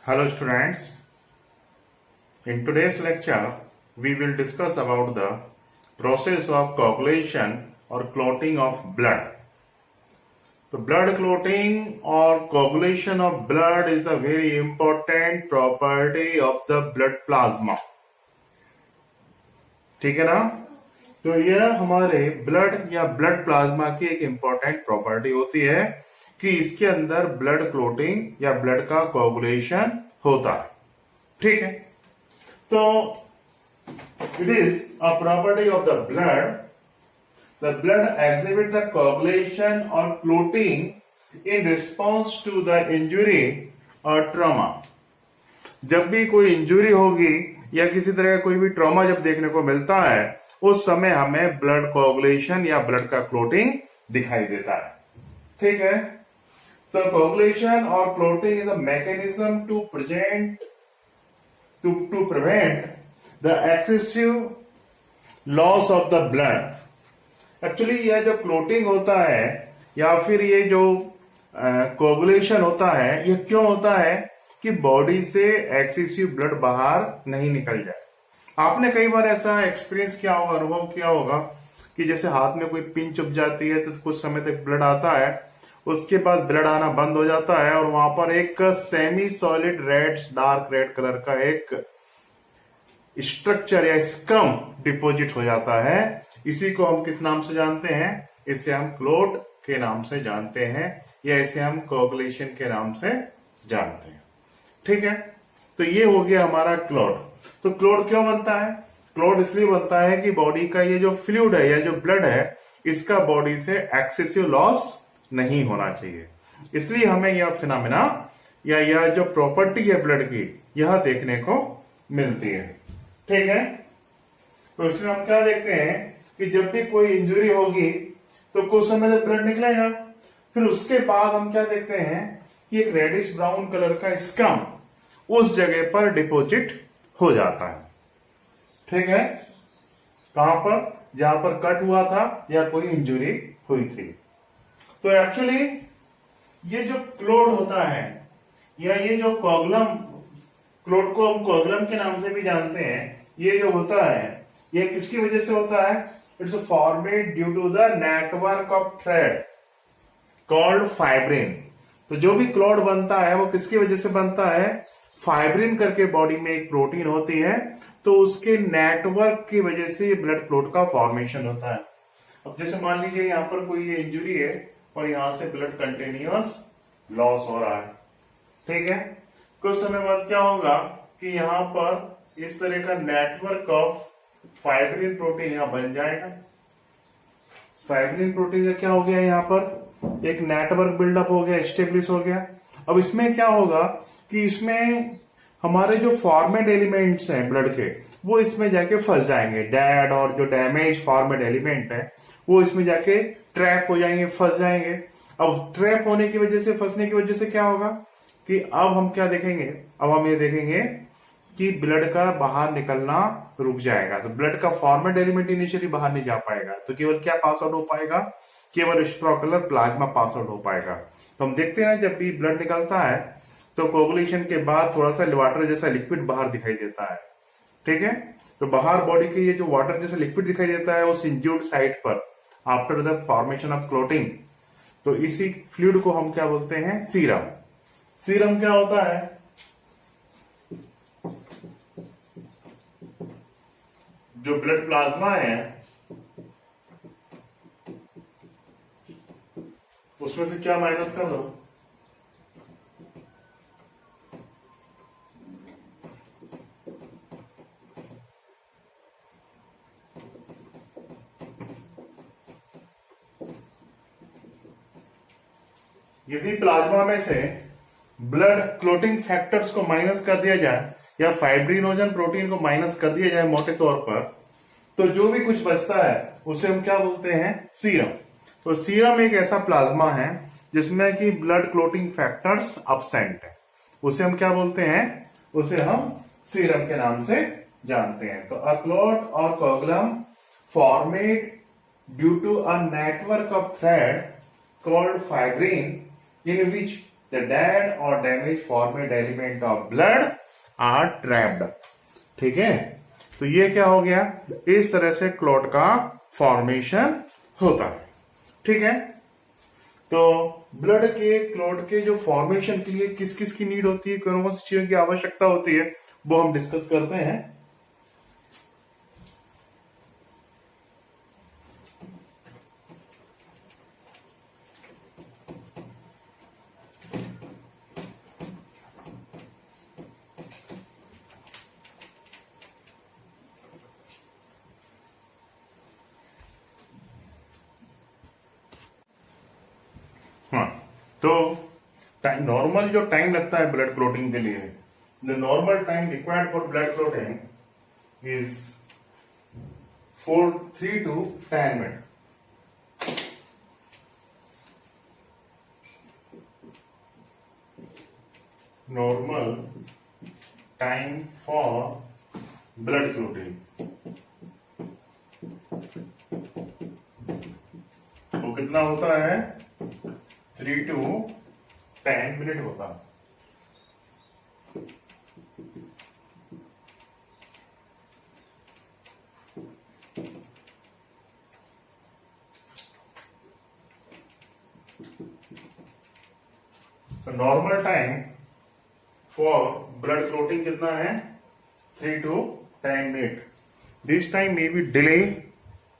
Hello students, in today's lecture we will discuss about the process of coagulation or clotting of blood. So blood clotting or coagulation of blood is a very important property of the blood plasma. ठीक है ना? तो यह हमारे blood या blood plasma की एक important property होती है कि इसके अंदर ब्लड क्लोटिंग या ब्लड का कोगुलेशन होता है. ठीक है, तो it is a property of the blood exhibit the coagulation और clotting in response to the injury और ट्रॉमा. जब भी कोई इंजुरी होगी या किसी तरह का कोई भी ट्रॉमा जब देखने को मिलता है उस समय हमें ब्लड कोगुलेशन या ब्लड का क्लोटिंग दिखाई देता है. ठीक है, so coagulation or clotting is a mechanism to prevent the excessive loss of the blood. Actually यह जो क्लोटिंग होता है या फिर ये जो कोगुलेशन होता है ये क्यों होता है कि बॉडी से एक्सेसिव ब्लड बाहर नहीं निकल जाए. आपने कई बार ऐसा एक्सपीरियंस किया होगा, अनुभव किया होगा कि जैसे हाथ में कोई पिन चुभ जाती है तो कुछ समय तक ब्लड आता है, उसके बाद ब्लड आना बंद हो जाता है और वहां पर एक semi solid red dark red colour का एक स्ट्रक्चर या स्कम डिपॉजिट हो जाता है. इसी को हम किस नाम से जानते हैं? इसे हम क्लोट के नाम से जानते हैं या इसे हम कोगुलेशन के नाम से जानते हैं. ठीक है, तो ये हो गया हमारा क्लोट. तो क्लोट क्यों बनता है? क्लोट इसलिए बनता है कि बॉडी का ये जो फ्लूइड है या जो ब्लड है इसका बॉडी से एक्सेसिव लॉस नहीं होना चाहिए. इसलिए हमें यह फिनोमेना या यह जो प्रॉपर्टी है ब्लड की यह देखने को मिलती है. ठीक है, तो इसमें हम क्या देखते हैं कि जब भी कोई इंजरी होगी तो कुछ समय तक ब्लड निकलेगा, फिर उसके बाद हम क्या देखते हैं कि एक रेडिश ब्राउन कलर का स्कम उस जगह पर डिपॉजिट हो जाता है. ठीक है, कहां पर? जहां पर कट हुआ था या कोई इंजरी हुई थी. तो एक्चुअली ये जो क्लोट होता है या ये जो कोगुलम, क्लोट को हम कोगुलम के नाम से भी जानते हैं, ये जो होता है ये किसकी वजह से होता है? It's formed due to the network of thread called fibrin. तो जो भी क्लोट बनता है वो किसकी वजह से बनता है? फाइब्रिन करके बॉडी में एक प्रोटीन होती है, तो उसके नेटवर्क की वजह से ब्लड क्लोट का फॉर्मेशन होता है. अब जैसे मान लीजिए यहां पर कोई ये इंजुरी है और यहां से ब्लड कंटिन्यूअस लॉस हो रहा है. ठीक है, कुछ समय बाद क्या होगा कि यहां पर इस तरह का नेटवर्क ऑफ फाइब्रिन प्रोटीन यहां बन जाएगा. फाइब्रिन प्रोटीन का क्या हो गया? यहां पर एक नेटवर्क बिल्डअप हो गया, एस्टेब्लिश हो गया. अब इसमें क्या होगा कि इसमें हमारे जो फॉर्मेड एलिमेंट्स हैं ब्लड के वो इसमें जाके फंस जाएंगे. डेड और जो डैमेज फॉर्मेड एलिमेंट है वो इसमें जाके ट्रैप हो जाएंगे, फंस जाएंगे. अब ट्रैप होने की वजह से, फंसने की वजह से क्या होगा कि अब हम क्या देखेंगे? अब हम ये देखेंगे कि ब्लड का बाहर निकलना रुक जाएगा. तो ब्लड का फॉर्मेट एलिमेंट इनिशियली बाहर नहीं जा पाएगा, तो केवल क्या पास आउट हो पाएगा? केवल एक्स्ट्राओकुलर प्लाज्मा पास आउट हो पाएगा. तो हम देखते हैं जब भी ब्लड निकलता है तो कोगुलेशन के बाद थोड़ा सा वाटर जैसा लिक्विड बाहर दिखाई देता है. ठीक है, तो बाहर बॉडी के ये जो वाटर जैसा लिक्विड दिखाई देता है उस इंज्यूर्ड साइट पर after the formation of clotting, तो इसी फ्लूइड को हम क्या बोलते हैं? सीरम. सीरम क्या होता है? जो ब्लड प्लाज्मा है उसमें से क्या माइनस कर दो? यदि प्लाज्मा में से ब्लड क्लोटिंग फैक्टर्स को माइनस कर दिया जाए या फाइब्रिनोजन प्रोटीन को माइनस कर दिया जाए मोटे तौर पर, तो जो भी कुछ बचता है उसे हम क्या बोलते हैं? सीरम. तो सीरम एक ऐसा प्लाज्मा है जिसमें कि ब्लड क्लोटिंग फैक्टर्स अब्सेंट है, उसे हम क्या बोलते हैं? उसे हम सीरम के नाम से जानते हैं. तो अ क्लोट और कोगुलम formed due to a network of thread called fibrin in which the dead और damage formed element of blood are trapped. ठीक है, तो ये क्या हो गया, इस तरह से क्लॉट का फॉर्मेशन होता है। ठीक है, तो ब्लड के क्लॉट के जो फॉर्मेशन के लिए किस किस की नीड होती है, कौन कौन सी चीजों की आवश्यकता होती है, वो हम डिस्कस करते हैं। हाँ, तो नॉर्मल जो टाइम लगता है ब्लड क्लॉटिंग के लिए, the normal time required for blood clotting is 3 to 10 minute. Normal time for blood clotting वो कितना होता है, 3 to 10 मिनट होता है। तो normal time for blood clotting कितना है, 3 to 10 minute. This time may be delay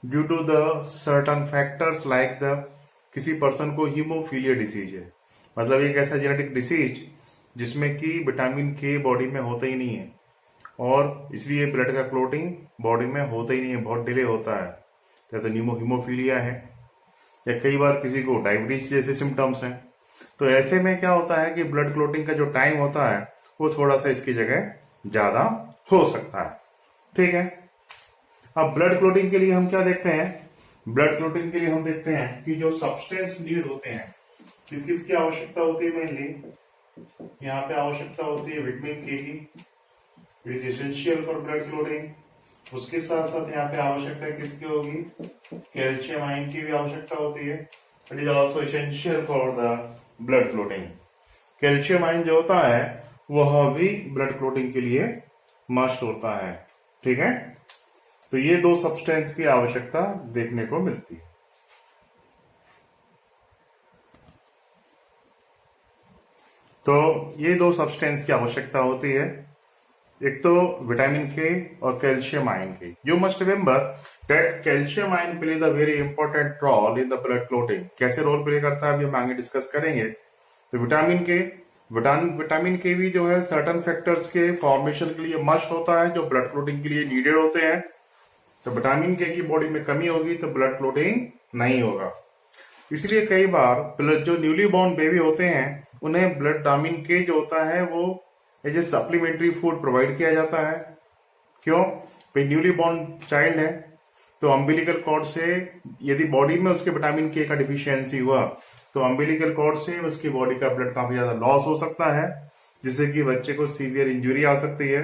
due to the certain factors like the, किसी पर्सन को हीमोफीलिया डिसीज है, मतलब एक ऐसा जेनेटिक डिसीज जिसमें कि विटामिन के बॉडी में होता ही नहीं है, और इसलिए ब्लड का क्लॉटिंग बॉडी में होता ही नहीं है, बहुत डिले होता है। तो हीमोफीलिया है, या कई बार किसी को डायबिटीज जैसे सिम्टम्स हैं। तो ऐसे में क्या होता है कि ब्लड क्लॉटिंग का जो टाइम होता है वो थोड़ा सा इसकी जगह ज्यादा हो सकता है। ठीक है, अब ब्लड क्लॉटिंग के लिए हम क्या देखते हैं, ब्लड क्लॉटिंग के लिए हम देखते हैं कि जो सब्सटेंस नीड होते हैं, किस किस की आवश्यकता होती है। मेनली यहाँ पे आवश्यकता होती है विटामिन के की, it is essential for blood clotting. उसके साथ साथ यहाँ पे आवश्यकता किसकी होगी, कैल्शियम आयन की भी आवश्यकता होती है, it is also essential for the blood clotting. Calcium ion जो होता है वह भी ब्लड क्लॉटिंग के लिए मस्ट होता है। ठीक है, तो ये दो सब्सटेंस की आवश्यकता देखने को मिलती है। तो ये दो सब्सटेंस की आवश्यकता होती है, एक तो विटामिन के और कैल्शियम आयन की। You must remember that calcium ion play the very important role in the blood clotting. कैसे रोल प्ले करता है अभी हम आगे डिस्कस करेंगे। तो विटामिन के भी जो है सर्टन फैक्टर्स के फॉर्मेशन के लिए मस्ट होता है, जो ब्लड क्लॉटिंग के लिए नीडेड होते हैं। तो विटामिन के की बॉडी में कमी होगी तो ब्लड क्लॉटिंग नहीं होगा। इसलिए कई बार ब्लड जो न्यूली बॉर्न बेबी होते हैं उन्हें ब्लड विटामिन के जो होता है वो as a supplementary food provide किया जाता है। क्यों, भाई न्यूली बॉर्न चाइल्ड है तो अम्बिलिकल कॉर्ड से यदि बॉडी में उसके विटामिन के का डिफिशियंसी हुआ तो अम्बिलिकल कॉर्ड से उसकी बॉडी का ब्लड काफी ज्यादा लॉस हो सकता है, जिससे कि बच्चे को सीवियर इंजरी आ सकती है।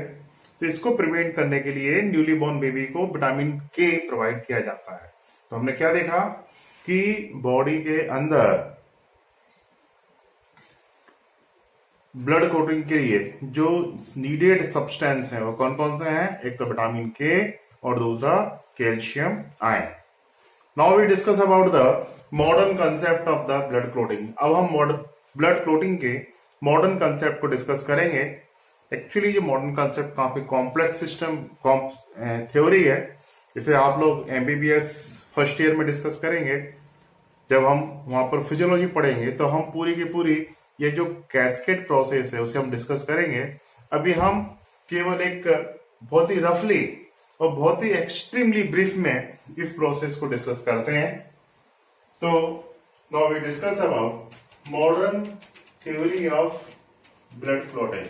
तो इसको प्रिवेंट करने के लिए न्यूली बॉर्न बेबी को विटामिन के प्रोवाइड किया जाता है। तो हमने क्या देखा कि बॉडी के अंदर ब्लड क्लॉटिंग के लिए जो नीडेड सब्सटेंस है वो कौन कौन से हैं, एक तो विटामिन के और दूसरा calcium ion. Now we discuss about the modern concept of the blood clotting. अब हम ब्लड क्लॉटिंग के मॉडर्न कंसेप्ट को डिस्कस करेंगे। एक्चुअली ये मॉडर्न कंसेप्ट काफी कॉम्प्लेक्स सिस्टम थ्योरी है, इसे आप लोग एमबीबीएस फर्स्ट ईयर में डिस्कस करेंगे। जब हम वहां पर फिजियोलॉजी पढ़ेंगे तो हम पूरी की पूरी ये जो कैस्केड प्रोसेस है उसे हम डिस्कस करेंगे। अभी हम केवल एक बहुत ही रफली और बहुत ही एक्सट्रीमली ब्रीफ में इस प्रोसेस को डिस्कस करते हैं। तो now we discuss about modern theory of blood clotting.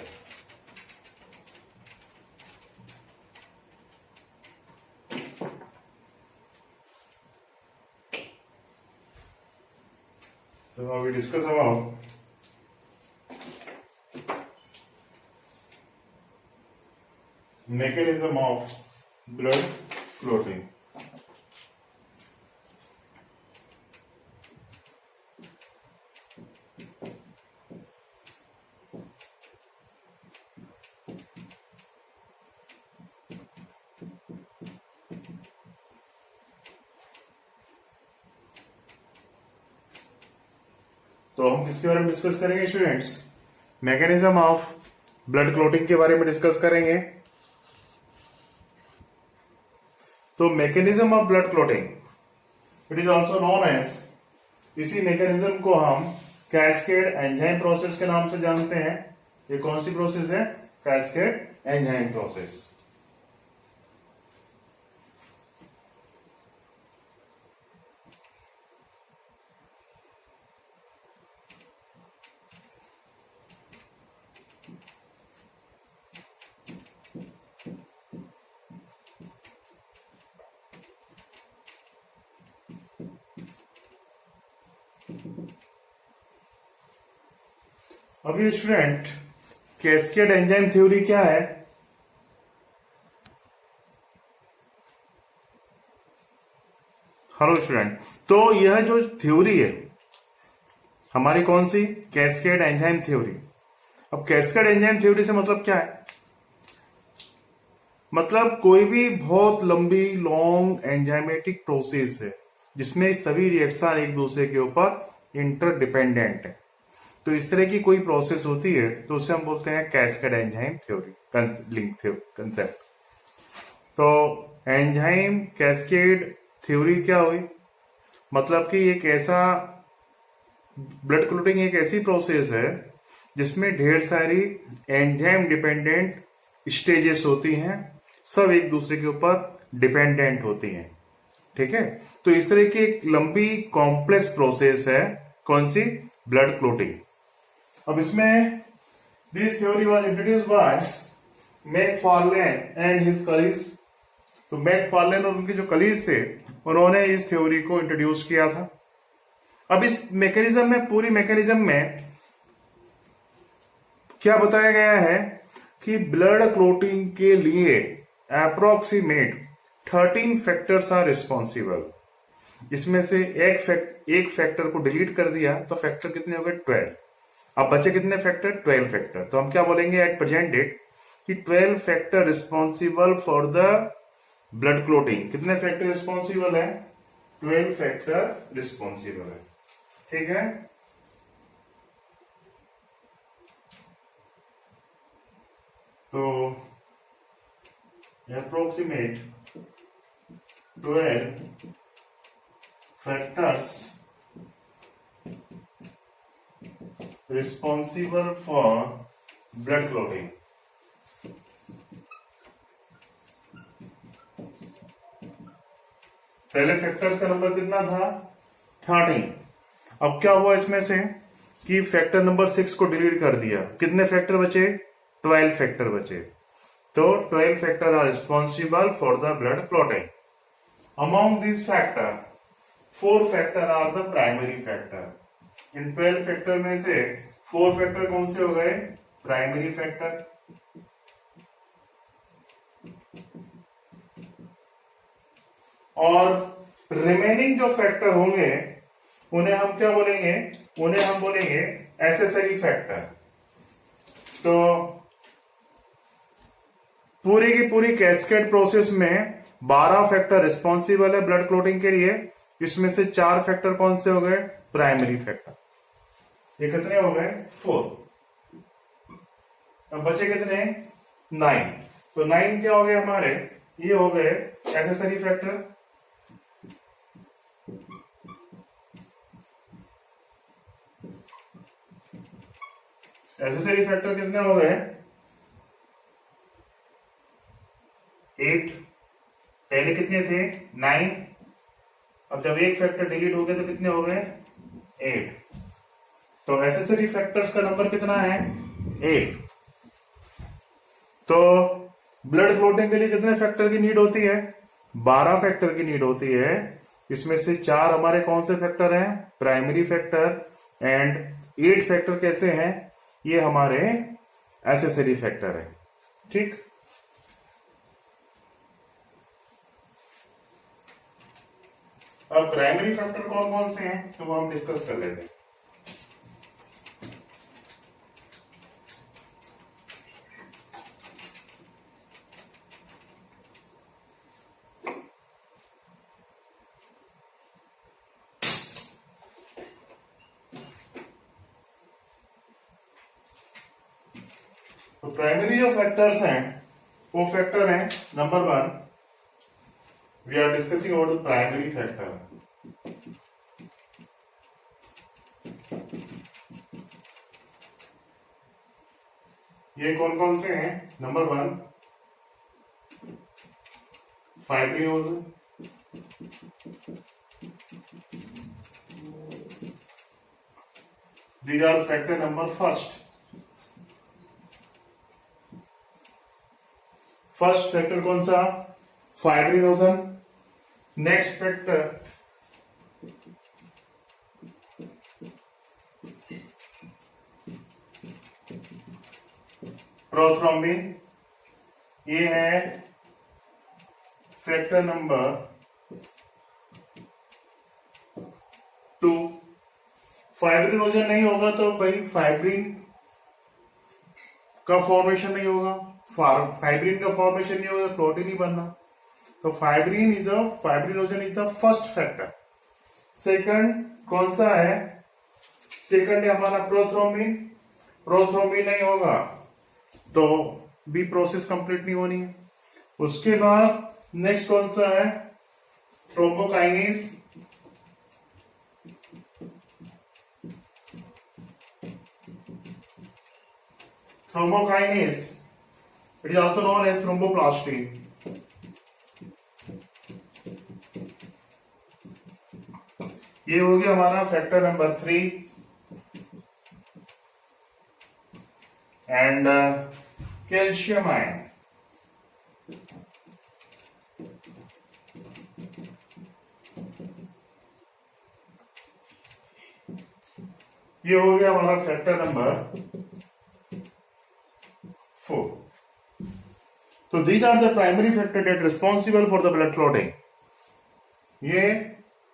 So now we discuss about mechanism of blood clotting. तो हम किसके बारे में डिस्कस करेंगे students? Mechanism of blood clotting के बारे में डिस्कस करेंगे। तो mechanism of blood clotting, it is also known as, इसी मैकेनिज्म को हम कैस्केड एंजाइम प्रोसेस के नाम से जानते हैं। ये कौन सी प्रोसेस है? Cascade enzyme process. अभी स्टूडेंट, कैस्केड एंजाइम थ्योरी क्या है? हेलो स्टूडेंट, तो यह जो थ्योरी है हमारी कौन सी? Cascade enzyme theory. अब कैस्केड एंजाइम थ्योरी से मतलब क्या है? मतलब कोई भी बहुत लंबी लॉन्ग एंजाइमेटिक प्रोसेस है जिसमें सभी रिएक्शन एक दूसरे के ऊपर इंटरडिपेंडेंट है। तो इस तरह की कोई प्रोसेस होती है तो उसे हम बोलते हैं cascade enzyme theory, link concept. तो एंजाइम कैस्केड थ्योरी क्या हुई? मतलब कि एक ऐसा ब्लड क्लोटिंग एक ऐसी प्रोसेस है जिसमें ढेर सारी एंजाइम डिपेंडेंट स्टेजेस होती हैं, सब एक दूसरे के ऊपर डिपेंडेंट होती हैं। ठीक है, तो इस तरह की एक लंबी कॉम्प्लेक्स प्रोसेस है कौन सी? Blood clotting. अब इसमें this theory was introduced by मैकफार्लेन and his colleagues. तो मैकफार्लेन और उनके जो कलीग्स थे उन्होंने इस थ्योरी को इंट्रोड्यूस किया था। अब इस मैकेनिज्म में, पूरी मैकेनिज्म में क्या बताया गया है कि ब्लड क्लोटिंग के लिए अप्रोक्सीमेट 13 फैक्टर्स आर रिस्पॉन्सिबल। इसमें से एक फैक्टर को डिलीट कर दिया तो फैक्टर कितने हो गए? 12। अब बचे कितने फैक्टर? 12 फैक्टर। तो हम क्या बोलेंगे एट प्रेजेंट डेट कि 12 factor responsible for the blood clotting. कितने फैक्टर रिस्पॉन्सिबल है? 12 फैक्टर रिस्पॉन्सिबल है। ठीक है, तो approximate 12 factors responsible for blood clotting. पहले फैक्टर्स का नंबर कितना था? 13। अब क्या हुआ इसमें से कि फैक्टर नंबर 6 को डिलीट कर दिया। कितने फैक्टर बचे? 12 फैक्टर बचे। तो 12 factor are responsible for the blood clotting. Among this factor 4 factor are the primary factor. इन 12 फैक्टर में से 4 फैक्टर कौन से हो गए? Primary factor. और रिमेनिंग जो फैक्टर होंगे उन्हें हम क्या बोलेंगे? उन्हें हम बोलेंगे एसेसरी फैक्टर। तो पूरी की पूरी कैस्केड प्रोसेस में 12 फैक्टर रिस्पॉन्सिबल है ब्लड क्लोटिंग के लिए। इसमें से 4 फैक्टर कौन से हो गए? Primary factor. ये कितने हो गए? 4। अब बचे कितने? 9। तो 9 क्या हो गए हमारे? ये हो गए एसेसरी फैक्टर। एसेसरी फैक्टर कितने हो गए? 8। पहले कितने थे? 9। अब जब एक फैक्टर डिलीट हो गए तो कितने हो गए? 8। तो एसेसरी फैक्टर्स का नंबर कितना है? 8। तो ब्लड क्लोटिंग के लिए कितने फैक्टर की नीड होती है? 12 फैक्टर की नीड होती है। इसमें से 4 हमारे कौन से फैक्टर हैं? Primary factor. एंड 8 फैक्टर कैसे हैं? ये हमारे एसेसरी फैक्टर है। ठीक, अब प्राइमरी फैक्टर कौन कौन से हैं तो वो हम डिस्कस कर लेते हैं। तो प्राइमरी जो फैक्टर्स हैं वो फैक्टर हैं number 1, we are discussing about the primary factor. ये कौन कौन से हैं? Number 1 fibrinogen, these are factor number first factor कौन सा? फाइब्रिनोजन। नेक्स्ट फैक्टर प्रोथ्रोम्बिन, ये है फैक्टर नंबर 2। फाइब्रिनोजन नहीं होगा तो भाई फाइब्रिन का फॉर्मेशन नहीं होगा, फाइब्रिन का फॉर्मेशन नहीं होगा, प्रोटीन ही बनना। तो fibrinogen is the first factor. Second कौन सा है? सेकंड है हमारा प्रोथ्रोम्बिन। प्रोथ्रोम्बिन नहीं होगा तो भी प्रोसेस कंप्लीट नहीं होनी है। उसके बाद नेक्स्ट कौन सा है? Thrombokinase. Thrombokinase, it is also known as thromboplastin. ये हो गया हमारा factor number 3 and calcium ion. ये हो गया हमारा factor number 4. So these are the primary factors that responsible for the blood clotting. ये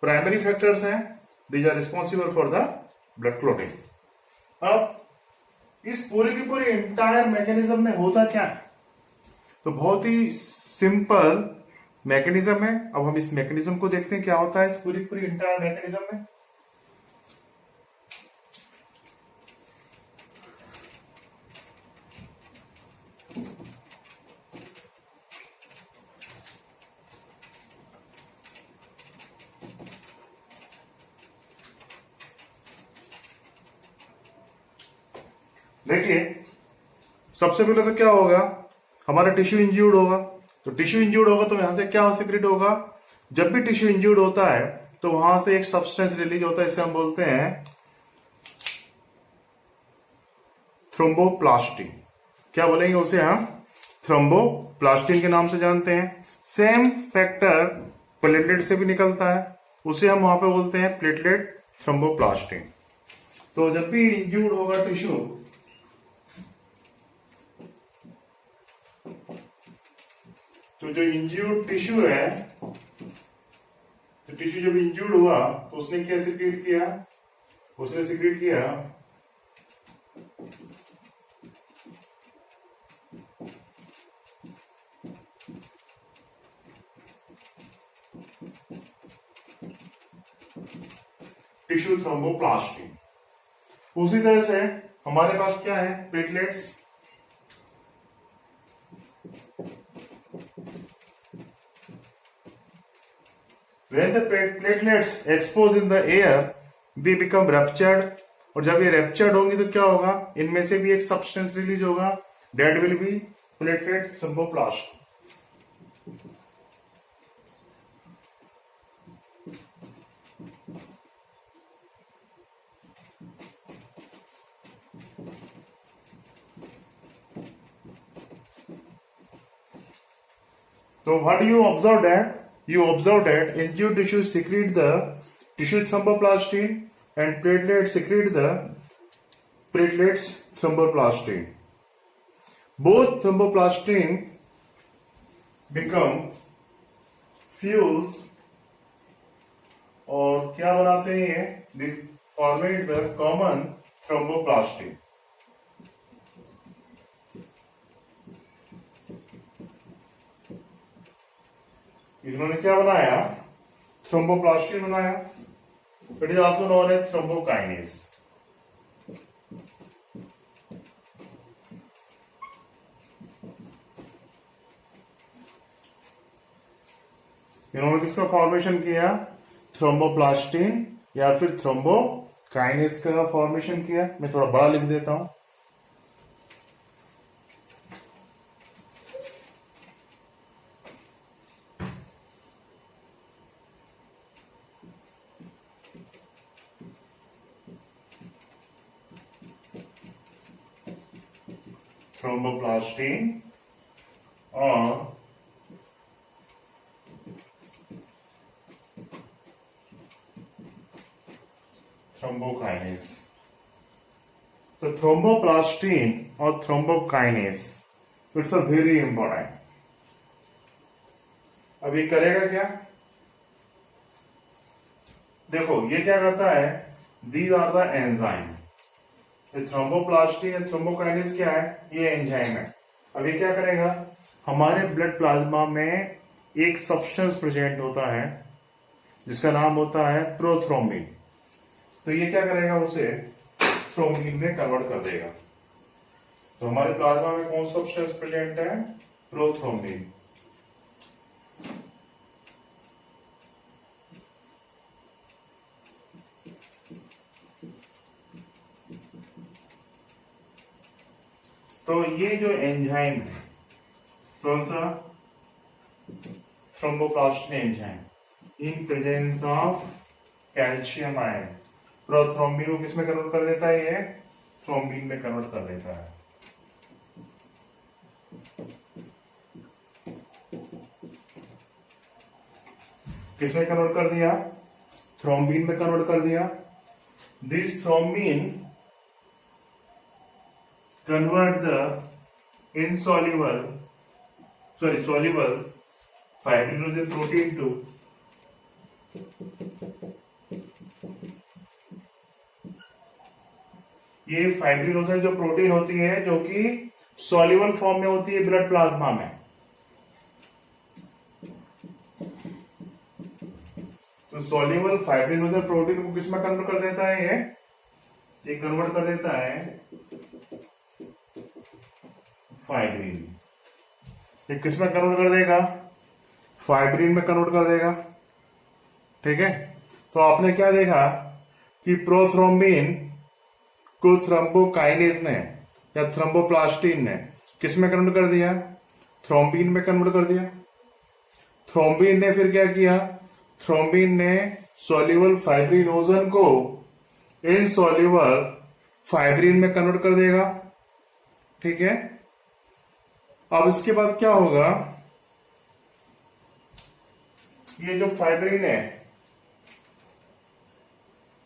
प्राइमरी फैक्टर्स हैं, these are responsible for the blood clotting. अब इस पूरी की पूरी इंटायर मैकेनिज्म में होता क्या है? तो बहुत ही सिंपल मैकेनिज्म है। अब हम इस मैकेनिज्म को देखते हैं क्या होता है इस पूरी की पूरी इंटायर मैकेनिज्म में। देखिए सबसे पहले तो क्या होगा, हमारा टिश्यू इंज्यूर्ड होगा। तो टिश्यू इंज्यूर्ड होगा तो यहां से क्या सिक्रेट होगा? जब भी टिश्यू इंज्यूर्ड होता है तो वहां से एक सब्सटेंस रिलीज होता है, इसे हम बोलते हैं थ्रोम्बोप्लास्टिन। क्या बोलेंगे उसे? हम थ्रोम्बोप्लास्टिन के नाम से जानते हैं। सेम फैक्टर प्लेटलेट से भी निकलता है, उसे हम वहां पे बोलते हैं प्लेटलेट थ्रोम्बोप्लास्टिन। तो जब भी इंज्यूर्ड होगा टिश्यू तो जो इंज्यूर्ड टिश्यू है, तो टिश्यू जब इंज्यूर्ड हुआ तो उसने क्या सिक्रीट किया? उसने सिक्रीट किया टिश्यू थ्रोम्बोप्लास्टिन। उसी तरह से हमारे पास क्या है? Platelets. When the platelets expose in the air, they become ruptured. और जब ये रैप्चर्ड होंगी तो क्या होगा? इनमें से भी एक सब्सटेंस रिलीज होगा, that will be platelet thromboplast. So what do you observe that? You observe that injured tissue secrete the tissue thromboplastin and platelets secrete the platelets thromboplastin. Both thromboplastin become fuse और क्या बनाते हैं ये? This formate the common thromboplastin. इन्होंने क्या बनाया? Thromboplastin बनाया। It is also known as thrombokinase. इन्होंने किसका फॉर्मेशन किया? थ्रोम्बोप्लास्टिन या फिर थ्रोम्बोकाइनेस का फॉर्मेशन किया। मैं थोड़ा बड़ा लिख देता हूं। थ्रोम्बोप्लास्टिन और थ्रोम्बोकाइनेस। तो थ्रोम्बोप्लास्टिन और thrombokinase, it's a very important. अब ये करेगा क्या? देखो ये क्या करता है, these are the enzyme. Thromboplastin या थ्रोम्बोकाइनेस क्या है? ये एंजाइम है। अब ये क्या करेगा, हमारे ब्लड प्लाज्मा में एक सब्सटेंस प्रेजेंट होता है जिसका नाम होता है प्रोथ्रोम्बिन। तो ये क्या करेगा, उसे थ्रोम्बिन में कन्वर्ट कर देगा। तो हमारे प्लाज्मा में कौन सा सब्सटेंस प्रेजेंट है? प्रोथ्रोम्बिन। तो ये जो एंजाइम है, कौन सा? Thromboplastin enzyme, in presence of calcium ion prothrombin को किसमें कन्वर्ट कर देता है? ये थ्रोम्बिन में कन्वर्ट कर देता है। किसमें कन्वर्ट कर दिया? थ्रोम्बिन में कन्वर्ट कर दिया। This thrombin convert the insoluble soluble fibrinogen protein to ये फाइब्रिनोजन जो प्रोटीन होती है जो कि सॉल्युबल फॉर्म में होती है ब्लड प्लाज्मा में। तो सॉल्युबल फाइब्रिनोजन प्रोटीन को किसमें कन्वर्ट कर देता है? ये कन्वर्ट कर देता है फाइब्रिन। ये किसमें कन्वर्ट कर देगा? फाइब्रिन में कन्वर्ट कर देगा। ठीक है, तो आपने क्या देखा कि प्रोथ्रोम्बिन को थ्रोम्बोकाइनेस ने या थ्रोम्बोप्लास्टिन ने किसमें कन्वर्ट कर दिया? थ्रोम्बिन में कन्वर्ट कर दिया। थ्रोम्बिन ने फिर क्या किया? थ्रोम्बिन ने सॉल्युबल फाइब्रिनोजन को इनसॉल्युबल फाइब्रिन में कन्वर्ट कर देगा। ठीक है, अब इसके बाद क्या होगा, ये जो फाइब्रिन है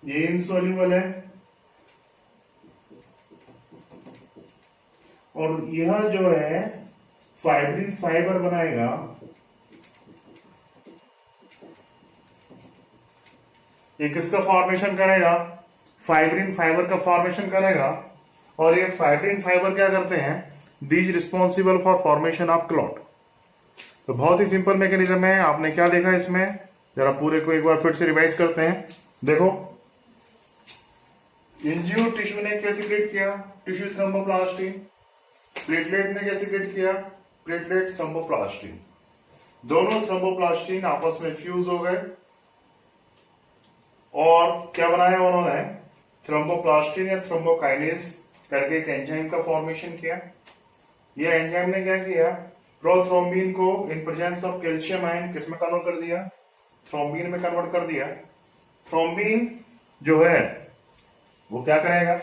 ये इनसॉल्युबल है और यह जो है फाइब्रिन फाइबर बनाएगा। ये किसका फॉर्मेशन करेगा? फाइब्रिन फाइबर का फॉर्मेशन करेगा। और ये फाइब्रिन फाइबर क्या करते हैं? These responsible for formation of clot. तो बहुत ही सिंपल मैकेनिज्म है। आपने क्या देखा इसमें, जरा पूरे को एक बार फिर से रिवाइज करते हैं। देखो, इंज्यूर्ड टिश्यू ने क्या सीक्रेट किया? Tissue thromboplastin. प्लेटलेट ने क्या सीक्रेट किया? Platelet thromboplastin. दोनों थ्रोम्बोप्लास्टिन आपस में फ्यूज हो गए और क्या बनाया उन्होंने? थ्रोम्बोप्लास्टिन या थ्रोम्बोकाइनेस करके एक एंजाइम का फॉर्मेशन किया। यह एंजाइम ने क्या किया? प्रोथ्रोम्बिन को in presence of calcium ion किसमें कन्वर्ट कर दिया? थ्रोम्बिन में कन्वर्ट कर दिया। थ्रोम्बिन जो है वो क्या करेगा?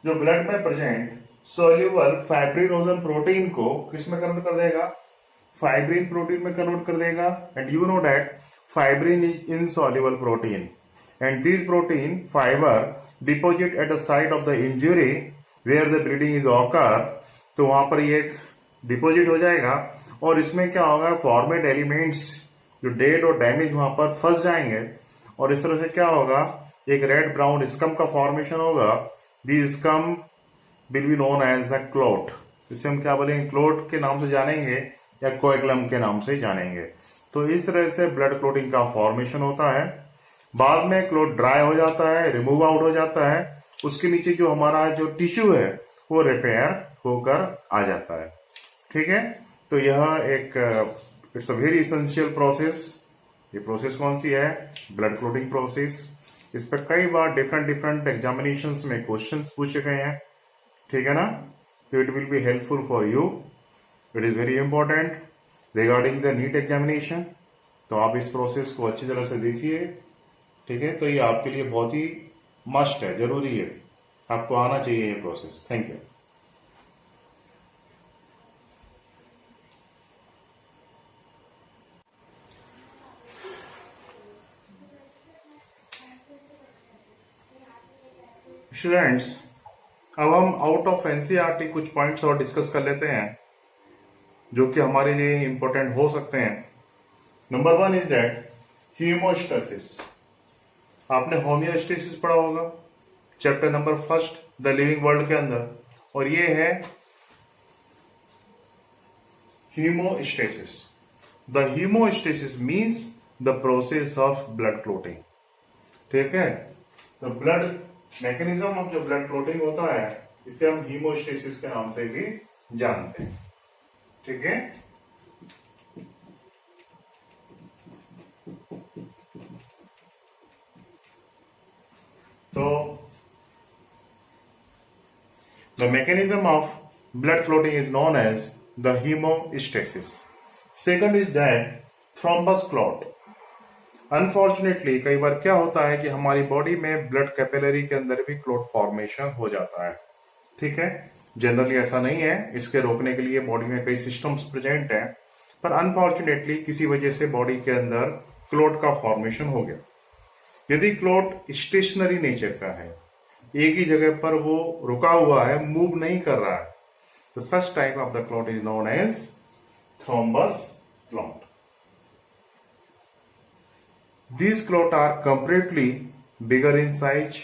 जो ब्लड में प्रेजेंट सोल्यूबल फाइब्रिनोजन प्रोटीन को किसमें कन्वर्ट कर देगा? फाइब्रिन प्रोटीन में कन्वर्ट कर देगा। And you know that fibrin is insoluble protein and this protein fiber deposit at the site of the injury where the bleeding is occur। तो वहां पर ये डिपोजिट हो जाएगा और इसमें क्या होगा? फॉर्मेट एलिमेंट्स जो डेड और डैमेज वहां पर फंस जाएंगे और इस तरह से क्या होगा? एक रेड ब्राउन स्कम का फॉर्मेशन होगा। The scum will be known as the clot. इसे हम क्या बोलेंगे? क्लोट के नाम से जानेंगे या कोएगुलम के नाम से जानेंगे। तो इस तरह से ब्लड क्लोटिंग का फॉर्मेशन होता है। बाद में क्लोट ड्राई हो जाता है, रिमूव आउट हो जाता है। उसके नीचे जो हमारा जो टिश्यू है वो रिपेयर होकर आ जाता है। ठीक है, तो यह एक it's a very essential process ये प्रोसेस कौन सी है? Blood clotting process. इस पर कई बार डिफरेंट एग्जामिनेशंस में क्वेश्चंस पूछे गए हैं, ठीक है ना? तो it will be helpful for you, it is very important regarding the NEET examination. तो आप इस प्रोसेस को अच्छी तरह से देखिए, ठीक है? तो ये आपके लिए बहुत ही मस्ट है, जरूरी है, आपको आना चाहिए ये प्रोसेस। Thank you. स्टूडेंट्स, अब हम आउट ऑफ एनसीईआरटी कुछ पॉइंट्स और डिस्कस कर लेते हैं जो कि हमारे लिए इंपॉर्टेंट हो सकते हैं। Number 1 is that haemostasis. आपने होमियोस्टेसिस पढ़ा होगा chapter number 1 the living world के अंदर, और ये है haemostasis. The haemostasis means the process of blood clotting, ठीक है? तो ब्लड मैकेनिज्म ऑफ जो ब्लड क्लोटिंग होता है इसे हम हीमोस्टेसिस के नाम से भी जानते हैं, ठीक है? तो the mechanism of blood clotting is known as the haemostasis. Second is that thrombus clot. Unfortunately कई बार क्या होता है कि हमारी बॉडी में ब्लड कैपिलरी के अंदर भी क्लॉट फॉर्मेशन हो जाता है, ठीक है? जनरली ऐसा नहीं है, इसके रोकने के लिए बॉडी में कई सिस्टम्स प्रेजेंट हैं, पर अनफॉर्चुनेटली किसी वजह से बॉडी के अंदर क्लॉट का फॉर्मेशन हो गया। यदि क्लॉट स्टेशनरी नेचर का है, एक ही जगह पर वो रुका हुआ है, मूव नहीं कर रहा है, तो such type of the clot is known as thrombus clot. These clots are completely bigger in size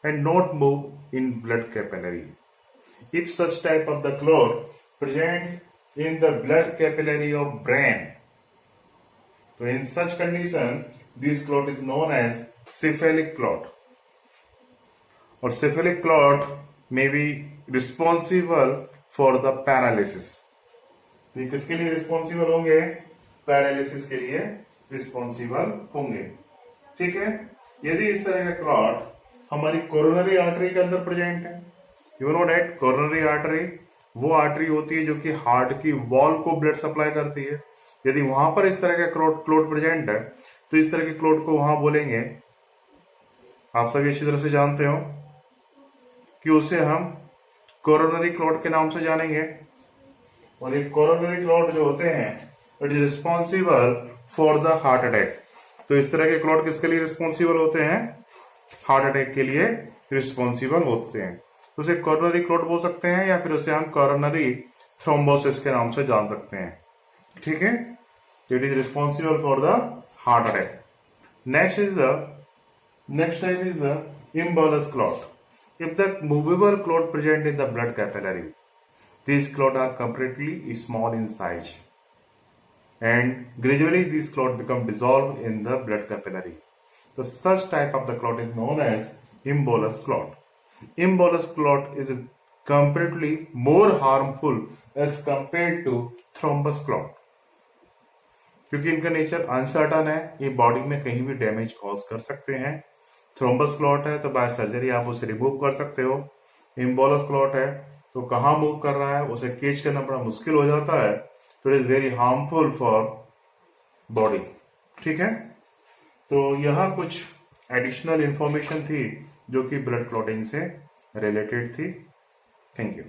and not move in blood capillary. If such type of the clot present in the blood capillary of brain, so in such condition, this clot is known as cephalic clot. Or cephalic clot may be responsible for the paralysis. तो ये किसके लिए responsible होंगे? Paralysis के लिए responsible होंगे, ठीक है? यदि इस तरह का क्लॉट हमारी कोरोनरी आर्टरी के अंदर प्रेजेंट है, you know that coronary artery वो आर्टरी होती है जो कि हार्ट की वॉल को ब्लड सप्लाई करती है। यदि वहां पर इस तरह का क्लॉट प्रेजेंट है तो इस तरह के क्लॉट को वहां बोलेंगे, आप सभी अच्छी तरह से जानते हो कि उसे हम कोरोनरी क्लॉट के नाम से जानेंगे। और ये कोरोनरी क्लॉट जो होते हैं it is responsible for the heart attack. तो इस तरह के क्लॉट किसके लिए रिस्पॉन्सिबल होते हैं? हार्ट अटैक के लिए रिस्पॉन्सिबल होते हैं। तो उसे कोरोनरी क्लॉट बोल सकते हैं या फिर उसे हम कोरोनरी थ्रोम्बोसिस के नाम से जान सकते हैं, ठीक है? It is responsible for the heart attack. Next type is the embolus clot. If the movable clot present in the blood capillary, these clots are completely small in size and gradually these clots become dissolved in the blood capillary. So such type of the clot is known as embolus clot. Embolus clot is completely more harmful as compared to thrombus clot. क्योंकि इनका nature uncertain है, ये body में कहीं भी damage cause कर सकते हैं। थ्रोम्बस क्लॉट है तो बाय सर्जरी आप उसे रिमूव कर सकते हो। एम्बोलस क्लॉट है तो कहाँ मूव कर रहा है उसे कैच करना बड़ा मुश्किल हो जाता है, तो it is very harmful for body, ठीक है? तो यहाँ कुछ एडिशनल इंफॉर्मेशन थी जो कि ब्लड क्लॉटिंग से रिलेटेड थी। Thank you.